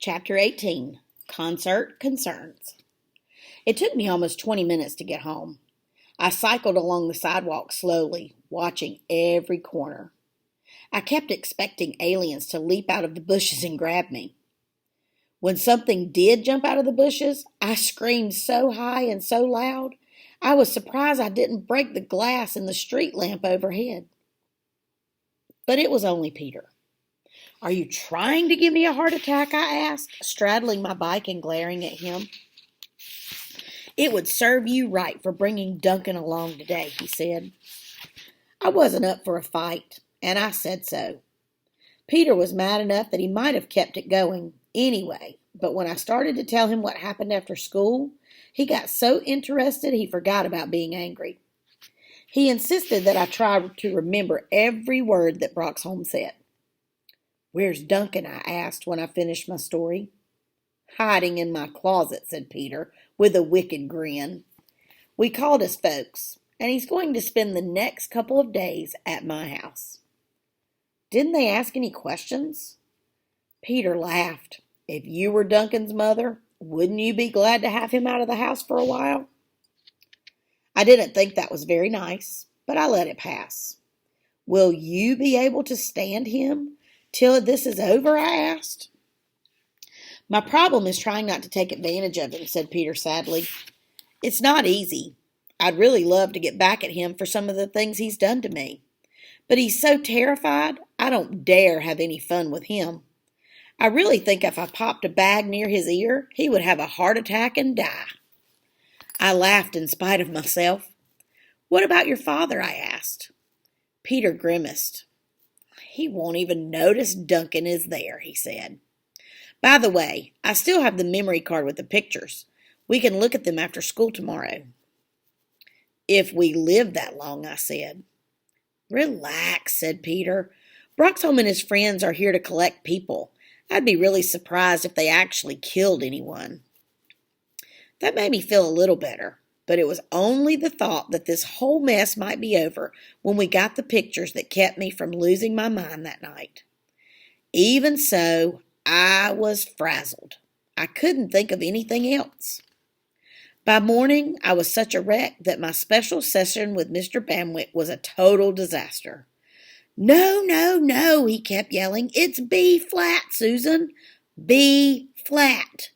Chapter 18, Concert Concerns. It took me almost 20 minutes to get home. I cycled along the sidewalk slowly, watching every corner. I kept expecting aliens to leap out of the bushes and grab me. When something did jump out of the bushes, I screamed so high and so loud, I was surprised I didn't break the glass in the street lamp overhead. But it was only Peter. "Are you trying to give me a heart attack?" I asked, straddling my bike and glaring at him. "It would serve you right for bringing Duncan along today," he said. I wasn't up for a fight, and I said so. Peter was mad enough that he might have kept it going anyway, but when I started to tell him what happened after school, he got so interested he forgot about being angry. He insisted that I try to remember every word that Broxholm said. "Where's Duncan?" I asked when I finished my story. "Hiding in my closet," said Peter, with a wicked grin. "We called his folks, and he's going to spend the next couple of days at my house." "Didn't they ask any questions?" Peter laughed. "If you were Duncan's mother, wouldn't you be glad to have him out of the house for a while?" I didn't think that was very nice, but I let it pass. "Will you be able to stand him till this is over?" I asked. "My problem is trying not to take advantage of him," said Peter sadly. "It's not easy. I'd really love to get back at him for some of the things he's done to me. But he's so terrified, I don't dare have any fun with him. I really think if I popped a bag near his ear, he would have a heart attack and die." I laughed in spite of myself. "What about your father?" I asked. Peter grimaced. "He won't even notice Duncan is there," he said. "By the way, I still have the memory card with the pictures. We can look at them after school tomorrow." "If we live that long," I said. "Relax," said Peter. "Broxholm and his friends are here to collect people. I'd be really surprised if they actually killed anyone." That made me feel a little better, but it was only the thought that this whole mess might be over when we got the pictures that kept me from losing my mind that night. Even so, I was frazzled. I couldn't think of anything else. By morning, I was such a wreck that my special session with Mr. Bamwick was a total disaster. "No, no, no," he kept yelling. "It's B flat, Susan. B flat."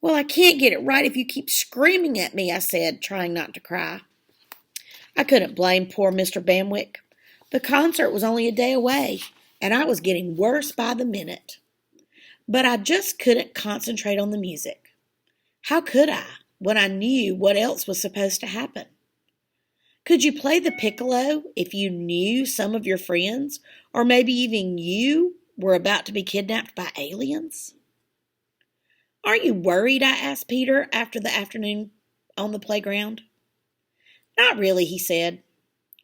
"Well, I can't get it right if you keep screaming at me," I said, trying not to cry. I couldn't blame poor Mr. Bamwick. The concert was only a day away, and I was getting worse by the minute. But I just couldn't concentrate on the music. How could I, when I knew what else was supposed to happen? Could you play the piccolo if you knew some of your friends, or maybe even you, were about to be kidnapped by aliens? "Aren't you worried?" I asked Peter after the afternoon on the playground. "Not really," he said.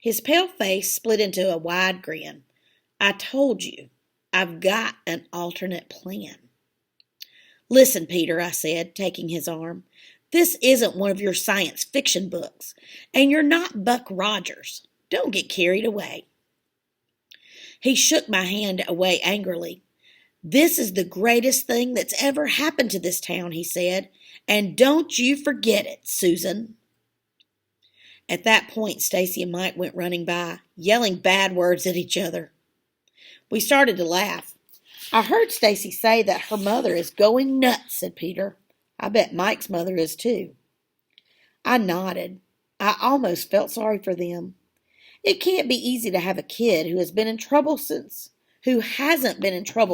His pale face split into a wide grin. "I told you, I've got an alternate plan." "Listen, Peter," I said, taking his arm. "This isn't one of your science fiction books, and you're not Buck Rogers. Don't get carried away." He shook my hand away angrily. "This is the greatest thing that's ever happened to this town," he said, "and don't you forget it, Susan." At that point, Stacy and Mike went running by, yelling bad words at each other. We started to laugh. "I heard Stacy say that her mother is going nuts," said Peter. "I bet Mike's mother is too." I nodded. I almost felt sorry for them. It can't be easy to have a kid who hasn't been in trouble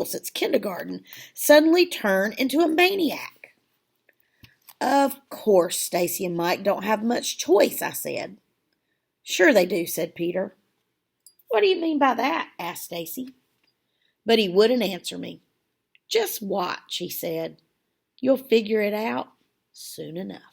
since kindergarten suddenly turn into a maniac. "Of course, Stacy and Mike don't have much choice," I said. "Sure they do," said Peter. "What do you mean by that?" asked Stacy. But he wouldn't answer me. "Just watch," he said. "You'll figure it out soon enough."